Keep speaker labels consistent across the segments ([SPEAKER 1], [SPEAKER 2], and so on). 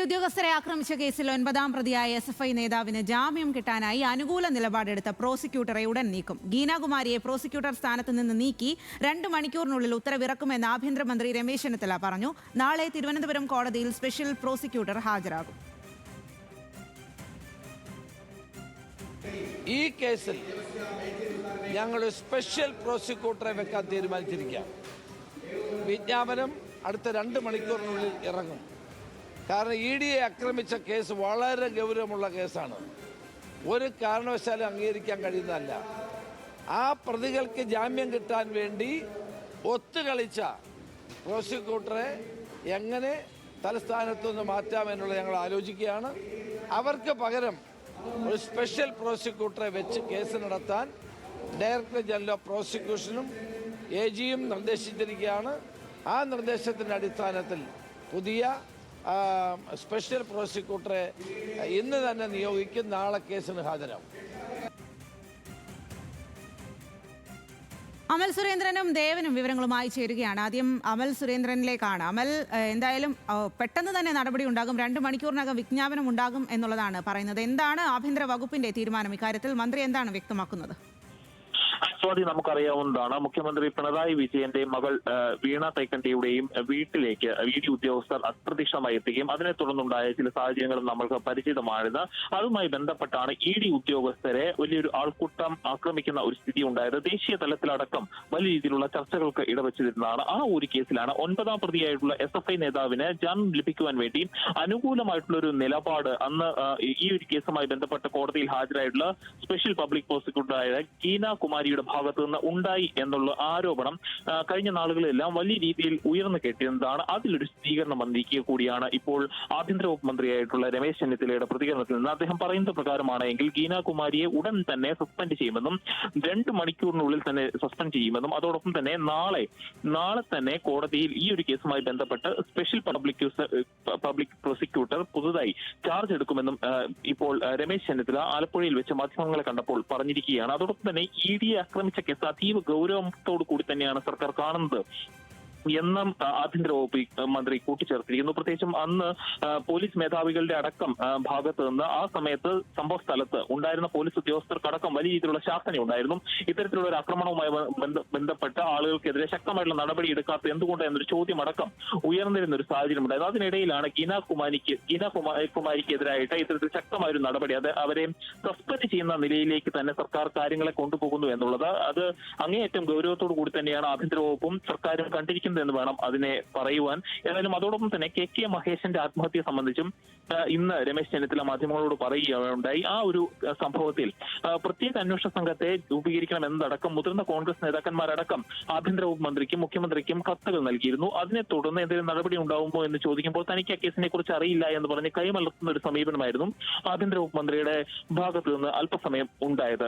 [SPEAKER 1] ഉദ്യോഗസ്ഥരെ ആക്രമിച്ച കേസിൽ 9ാം പ്രതിയായ SFI നേതാവിന് ജാമ്യം കിട്ടാനായി അനുകൂല നിലപാടെടുത്ത പ്രോസിക്യൂട്ടറെ ഉടൻ നീക്കും. ഗീനാകുമാരിയെ പ്രോസിക്യൂട്ടർ സ്ഥാനത്ത് നിന്ന് നീക്കി 2 മണിക്കൂറിനുള്ളിൽ ഉത്തരവിറക്കുമെന്ന് ആഭ്യന്തരമന്ത്രി രമേശ് ചെന്നിത്തല പറഞ്ഞു. നാളെ തിരുവനന്തപുരം കോടതിയിൽ സ്പെഷ്യൽ പ്രോസിക്യൂട്ടർ ഹാജരാകും.
[SPEAKER 2] ഈ കേസിൽ ഞങ്ങൾ സ്പെഷ്യൽ പ്രോസിക്യൂട്ടറെ വെക്കാൻ തീരുമാനിച്ചിരിക്കുകയാണ്. വിജ്ഞാപനം അടുത്ത 2 മണിക്കൂറിനുള്ളിൽ ഇറങ്ങും. കാരണം ED ആക്രമിച്ച കേസ് വളരെ ഗൗരവമുള്ള കേസാണ്. ഒരു കാരണവശാലും അംഗീകരിക്കാൻ കഴിയുന്നതല്ല. ആ പ്രതികൾക്ക് ജാമ്യം കിട്ടാൻ വേണ്ടി ഒത്തുകളിച്ച പ്രോസിക്യൂട്ടറെ എങ്ങനെ തലസ്ഥാനത്തു നിന്ന് മാറ്റാമെന്നുള്ളത് ഞങ്ങൾ ആലോചിക്കുകയാണ്. അവർക്ക് പകരം ഒരു സ്പെഷ്യൽ പ്രോസിക്യൂട്ടറെ വെച്ച് കേസ് നടത്താൻ ഡയറക്ടർ ജനറൽ ഓഫ് പ്രോസിക്യൂഷനും AGയും നിർദ്ദേശിച്ചിരിക്കുകയാണ്. ആ നിർദ്ദേശത്തിൻ്റെ അടിസ്ഥാനത്തിൽ പുതിയ സ്പെഷ്യൽ പ്രോസിക്യൂട്ടറെ ഇന്ന് തന്നെ നിയോഗിക്കും. നാളെ കേസിന് ഹാജരാകും.
[SPEAKER 1] അമൽ സുരേന്ദ്രനും ദേവനും വിവരങ്ങളുമായി ചേരുകയാണ്. ആദ്യം അമൽ സുരേന്ദ്രനിലേക്കാണ്. അമൽ, എന്തായാലും പെട്ടെന്ന് തന്നെ നടപടി ഉണ്ടാകും, 2 മണിക്കൂറിനകം വിജ്ഞാപനം ഉണ്ടാകും എന്നുള്ളതാണ് പറയുന്നത്. എന്താണ് ആഭ്യന്തര വകുപ്പിന്റെ തീരുമാനം? ഇക്കാര്യത്തിൽ മന്ത്രി എന്താണ് വ്യക്തമാക്കുന്നത്?
[SPEAKER 3] സ്വാതി, നമുക്കറിയാവുന്നതാണ്, മുഖ്യമന്ത്രി പിണറായി വിജയന്റെ മകൾ വീണ തൈക്കണ്ടിയുടെയും വീട്ടിലേക്ക് ED ഉദ്യോഗസ്ഥർ അപ്രതീക്ഷിതമായി എത്തുകയും അതിനെ തുടർന്നുണ്ടായ ചില സാഹചര്യങ്ങളും നമ്മൾക്ക് പരിചിതമായത്. അതുമായി ബന്ധപ്പെട്ടാണ് ED ഉദ്യോഗസ്ഥരെ വലിയൊരു ആൾക്കൂട്ടം ആക്രമിക്കുന്ന ഒരു സ്ഥിതി ഉണ്ടായത്. ദേശീയ തലത്തിലടക്കം വലിയ രീതിയിലുള്ള ചർച്ചകൾക്ക് ഇടവച്ചിരുന്നതാണ്. ആ ഒരു കേസിലാണ് 9ാം പ്രതിയായിട്ടുള്ള SFI നേതാവിന് ജാമ്യം ലഭിക്കുവാൻ വേണ്ടി അനുകൂലമായിട്ടുള്ള ഒരു നിലപാട് അന്ന് ഈ ഒരു കേസുമായി ബന്ധപ്പെട്ട് കോടതിയിൽ ഹാജരായിട്ടുള്ള സ്പെഷ്യൽ പബ്ലിക് പ്രോസിക്യൂട്ടറായ ഗീനാകുമാരിയുടെ ഭാഗത്തു നിന്ന് ഉണ്ടായി എന്നുള്ള ആരോപണം കഴിഞ്ഞ നാളുകളിലെല്ലാം വലിയ രീതിയിൽ ഉയർന്നു കേട്ടിരുന്നതാണ്. അതിലൊരു സ്ഥിരീകരണം വന്നിരിക്കുക കൂടിയാണ് ഇപ്പോൾ ആഭ്യന്തര വകുപ്പ് മന്ത്രിയായിട്ടുള്ള രമേശ് ചെന്നിത്തലയുടെ പ്രതികരണത്തിൽ നിന്ന്. അദ്ദേഹം പറയുന്ന പ്രകാരമാണെങ്കിൽ ഗീനാകുമാരിയെ ഉടൻ തന്നെ സസ്പെൻഡ് ചെയ്യുമെന്നും 2 മണിക്കൂറിനുള്ളിൽ തന്നെ സസ്പെൻഡ് ചെയ്യുമെന്നും അതോടൊപ്പം തന്നെ നാളെ തന്നെ കോടതിയിൽ ഈ ഒരു കേസുമായി ബന്ധപ്പെട്ട് സ്പെഷ്യൽ പബ്ലിക് പ്രോസിക്യൂട്ടർ പുതുതായി ചാർജ് എടുക്കുമെന്നും ഇപ്പോൾ രമേശ് ചെന്നിത്തല ആലപ്പുഴയിൽ വെച്ച് മാധ്യമങ്ങളെ കണ്ടപ്പോൾ പറഞ്ഞിരിക്കുകയാണ്. അതോടൊപ്പം തന്നെ ED ആക്രമിച്ച കേസ് അതീവ ഗൗരവത്തോടു കൂടി തന്നെയാണ് സർക്കാർ കാണുന്നത് എന്നും ആഭ്യന്തര വകുപ്പ് മന്ത്രി കൂട്ടിച്ചേർത്തിരിക്കുന്നു. പ്രത്യേകിച്ചും അന്ന് പോലീസ് മേധാവികളുടെ അടക്കം ഭാഗത്ത് നിന്ന് ആ സമയത്ത് സംഭവ സ്ഥലത്ത് ഉണ്ടായിരുന്ന പോലീസ് ഉദ്യോഗസ്ഥർക്കടക്കം വലിയ രീതിയിലുള്ള ശാസന ഉണ്ടായിരുന്നു. ഇത്തരത്തിലുള്ള ഒരു ആക്രമണവുമായി ബന്ധപ്പെട്ട ആളുകൾക്കെതിരെ ശക്തമായിട്ടുള്ള നടപടി എടുക്കാത്ത എന്തുകൊണ്ട് എന്നൊരു ചോദ്യം അടക്കം ഉയർന്നിരുന്ന ഒരു സാഹചര്യം ഉണ്ടായിരുന്നു. അതിനിടയിലാണ് ഗീനാകുമാരിക്കെതിരായിട്ട് ഇത്തരത്തിൽ ശക്തമായ ഒരു നടപടി, അത് അവരെ സസ്പെൻഡ് ചെയ്യുന്ന നിലയിലേക്ക് തന്നെ സർക്കാർ കാര്യങ്ങളെ കൊണ്ടുപോകുന്നു എന്നുള്ളത് അത് അങ്ങേയറ്റം ഗൗരവത്തോടു കൂടി തന്നെയാണ് ആഭ്യന്തര വകുപ്പും സർക്കാരും കണ്ടിരിക്കുന്നത് എന്ന് വേണം അതിനെ പറയുവാൻ. ഏതായാലും അതോടൊപ്പം തന്നെ KK മഹേഷിന്റെ ആത്മഹത്യയെ സംബന്ധിച്ചും ഇന്ന് രമേശ് ചെന്നിത്തല മാധ്യമങ്ങളോട് പറയുകയുണ്ടായി. ആ ഒരു സംഭവത്തിൽ പ്രത്യേക അന്വേഷണ സംഘത്തെ രൂപീകരിക്കണം എന്നതടക്കം മുതിർന്ന കോൺഗ്രസ് നേതാക്കന്മാരടക്കം ആഭ്യന്തര വകുപ്പ് മന്ത്രിക്കും മുഖ്യമന്ത്രിക്കും കത്തുകൾ നൽകിയിരുന്നു. അതിനെ തുടർന്ന് എന്തെങ്കിലും നടപടി ഉണ്ടാവുമോ എന്ന് ചോദിക്കുമ്പോൾ തനിക്ക് ആ കേസിനെ കുറിച്ച് അറിയില്ല എന്ന് പറഞ്ഞ് കൈമലർത്തുന്ന ഒരു സമീപനമായിരുന്നു ആഭ്യന്തര വകുപ്പ് മന്ത്രിയുടെ ഭാഗത്തു നിന്ന് അല്പസമയം ഉണ്ടായത്.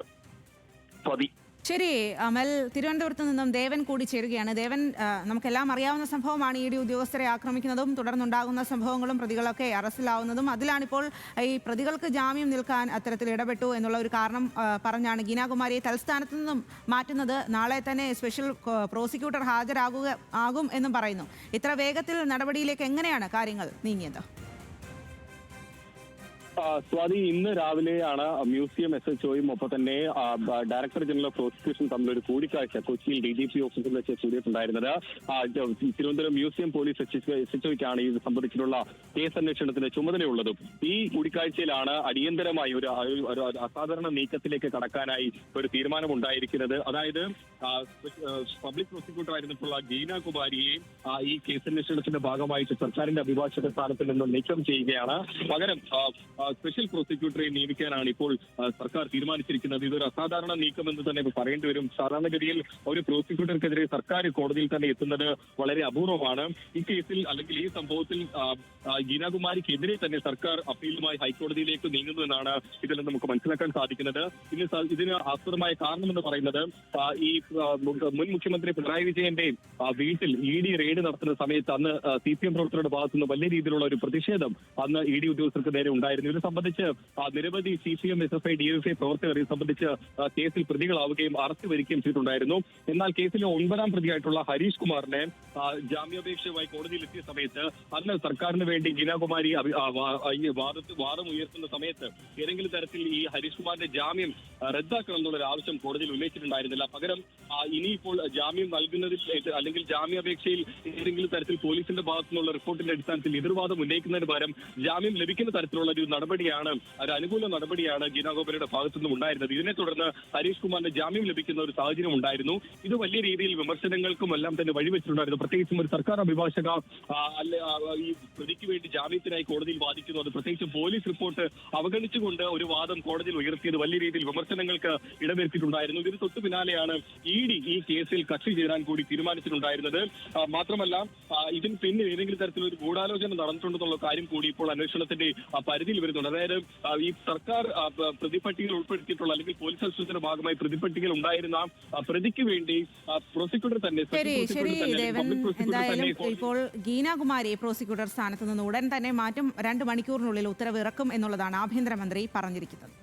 [SPEAKER 1] ശരി അമൽ, തിരുവനന്തപുരത്ത് നിന്നും ദേവൻ കൂടി ചേരുകയാണ്. ദേവൻ, നമുക്കെല്ലാം അറിയാവുന്ന സംഭവമാണ് ED ഉദ്യോഗസ്ഥരെ ആക്രമിക്കുന്നതും തുടർന്നുണ്ടാകുന്ന സംഭവങ്ങളും പ്രതികളൊക്കെ അറസ്റ്റിലാവുന്നതും. അതിലാണിപ്പോൾ ഈ പ്രതികൾക്ക് ജാമ്യം നിൽക്കാൻ അത്തരത്തിൽ ഇടപെട്ടു എന്നുള്ള ഒരു കാരണം പറഞ്ഞാണ് ഗീനാകുമാരിയെ തലസ്ഥാനത്ത് നിന്നും മാറ്റുന്നത്. നാളെ തന്നെ സ്പെഷ്യൽ പ്രോസിക്യൂട്ടർ ഹാജരാകും എന്നും പറയുന്നു. ഇത്ര വേഗത്തിൽ നടപടിയിലേക്ക് എങ്ങനെയാണ് കാര്യങ്ങൾ നീങ്ങിയത്?
[SPEAKER 4] സ്വാതി, ഇന്ന് രാവിലെയാണ് മ്യൂസിയം SHOയും ഒപ്പം തന്നെ ഡയറക്ടർ ജനറൽ ഓഫ് പ്രോസിക്യൂഷൻ തമ്മിലൊരു കൂടിക്കാഴ്ച കൊച്ചിയിൽ DGP ഓഫീസിൽ വെച്ച് കൂടിയിട്ടുണ്ടായിരുന്നത്. തിരുവനന്തപുരം മ്യൂസിയം പോലീസ് SHOയ്ക്കാണ് ഇത് സംബന്ധിച്ചിട്ടുള്ള കേസ് അന്വേഷണത്തിന് ചുമതലയുള്ളതും. ഈ കൂടിക്കാഴ്ചയിലാണ് അടിയന്തരമായി ഒരു അസാധാരണ നീക്കത്തിലേക്ക് കടക്കാനായി ഒരു തീരുമാനമുണ്ടായിരിക്കുന്നത്. അതായത് പബ്ലിക് പ്രോസിക്യൂട്ടർ ആയിരുന്നിട്ടുള്ള ഗീനാകുമാരിയെ ഈ കേസ് അന്വേഷണത്തിന്റെ ഭാഗമായിട്ട് സർക്കാരിന്റെ അഭിഭാഷക സ്ഥാനത്തിൽ നിന്ന് നീക്കം ചെയ്യുകയാണ്. പകരം സ്പെഷ്യൽ പ്രോസിക്യൂട്ടറെ നിയമിക്കാനാണ് ഇപ്പോൾ സർക്കാർ തീരുമാനിച്ചിരിക്കുന്നത്. ഇതൊരു അസാധാരണ നീക്കമെന്ന് തന്നെ പറയേണ്ടി വരും. സാധാരണഗതിയിൽ ഒരു പ്രോസിക്യൂട്ടർക്കെതിരെ സർക്കാർ കോടതിയിൽ തന്നെ എത്തുന്നത് വളരെ അപൂർവമാണ്. ഈ കേസിൽ അല്ലെങ്കിൽ ഈ സംഭവത്തിൽ ഗീനാകുമാരിക്കെതിരെ തന്നെ സർക്കാർ അപ്പീലുമായി ഹൈക്കോടതിയിലേക്ക് നീങ്ങുന്നു എന്നാണ് ഇതിൽ നിന്ന് നമുക്ക് മനസ്സിലാക്കാൻ സാധിക്കുന്നത്. ഇതിന് ആസ്പദമായ കാരണമെന്ന് പറയുന്നത് ഈ മുൻ മുഖ്യമന്ത്രി പിണറായി വിജയന്റെ വീട്ടിൽ ED റെയ്ഡ് നടത്തുന്ന സമയത്ത് അന്ന് CPM പ്രവർത്തകരുടെ ഭാഗത്തുനിന്ന് വലിയ രീതിയിലുള്ള ഒരു പ്രതിഷേധം അന്ന് ED ഉദ്യോഗസ്ഥർക്ക് നേരെ ഉണ്ടായിരുന്നു. ഇത് സംബന്ധിച്ച് നിരവധി CPM, SFI, DFI പ്രവർത്തകർ ഇത് സംബന്ധിച്ച് കേസിൽ പ്രതികളാവുകയും അറസ്റ്റ് വരികയും ചെയ്തിട്ടുണ്ടായിരുന്നു. എന്നാൽ കേസിലെ 9ാം പ്രതിയായിട്ടുള്ള ഹരീഷ് കുമാറിനെ ജാമ്യാപേക്ഷയുമായി കോടതിയിൽ എത്തിയ സമയത്ത് അന്ന് സർക്കാരിന് വേണ്ടി ഗീനാകുമാരി വാദം ഉയർത്തുന്ന സമയത്ത് ഏതെങ്കിലും തരത്തിൽ ഈ ഹരീഷ് കുമാറിന്റെ ജാമ്യം റദ്ദാക്കണം എന്നുള്ളൊരു ആവശ്യം കോടതിയിൽ ഉന്നയിച്ചിട്ടുണ്ടായിരുന്നില്ല. പകരം ഇനിയിപ്പോൾ ജാമ്യം നൽകുന്നതിൽ അല്ലെങ്കിൽ ജാമ്യാപേക്ഷയിൽ ഏതെങ്കിലും തരത്തിൽ പോലീസിന്റെ ഭാഗത്തു നിന്നുള്ള റിപ്പോർട്ടിന്റെ അടിസ്ഥാനത്തിൽ എതിർവാദം ഉന്നയിക്കുന്നതിന് പകരം ജാമ്യം ലഭിക്കുന്ന തരത്തിലുള്ള ഒരു നടപടിയാണ്, ഒരു അനുകൂല നടപടിയാണ് ഗീനാഗോപാലിയുടെ ഭാഗത്തുനിന്നും ഉണ്ടായിരുന്നത്. ഇതിനെ തുടർന്ന് ഹരീഷ് കുമാറിന് ജാമ്യം ലഭിക്കുന്ന ഒരു സാഹചര്യം ഉണ്ടായിരുന്നു. ഇത് വലിയ രീതിയിൽ വിമർശനങ്ങൾക്കും എല്ലാം തന്നെ വഴിവെച്ചിട്ടുണ്ടായിരുന്നു. പ്രത്യേകിച്ചും ഒരു സർക്കാർ അഭിഭാഷക ഈ പ്രതിക്ക് വേണ്ടി ജാമ്യത്തിനായി കോടതിയിൽ വാദിക്കുന്നു. അത് പ്രത്യേകിച്ചും പോലീസ് റിപ്പോർട്ട് അവഗണിച്ചുകൊണ്ട് ഒരു വാദം കോടതിയിൽ ഉയർത്തിയത് വലിയ രീതിയിൽ വിമർശനങ്ങൾക്ക് ഇടവരുത്തിയിട്ടുണ്ടായിരുന്നു. ഇതിന് തൊട്ടു പിന്നാലെയാണ് ED ഈ കേസിൽ കക്ഷി ചേരാൻ കൂടി തീരുമാനിച്ചിട്ടുണ്ടായിരുന്നത്. മാത്രമല്ല ഇതിന് പിന്നിൽ ഏതെങ്കിലും തരത്തിലൊരു ഗൂഢാലോചന നടന്നിട്ടുണ്ടെന്നുള്ള കാര്യം കൂടി ഇപ്പോൾ അന്വേഷണത്തിന്റെ പരിധിയിൽ വരുന്നുണ്ട്. അതായത് ഈ സർക്കാർ പ്രതിപട്ടികയിൽ ഉൾപ്പെടുത്തിയിട്ടുള്ള അല്ലെങ്കിൽ പോലീസ് അന്വേഷണത്തിന്റെ ഭാഗമായി പ്രതിപട്ടികയിൽ ഉണ്ടായിരുന്ന പ്രതിക്ക് വേണ്ടി പ്രോസിക്യൂട്ടർ തന്നെ
[SPEAKER 1] എന്തായാലും ഇപ്പോൾ ഗീനാകുമാരി പ്രോസിക്യൂട്ടർ സ്ഥാനത്ത് നിന്ന് ഉടൻ തന്നെ മാറ്റും. 2 മണിക്കൂറിനുള്ളിൽ ഉത്തരവ് ഇറക്കും എന്നുള്ളതാണ് ആഭ്യന്തരമന്ത്രി പറഞ്ഞിരിക്കുന്നത്.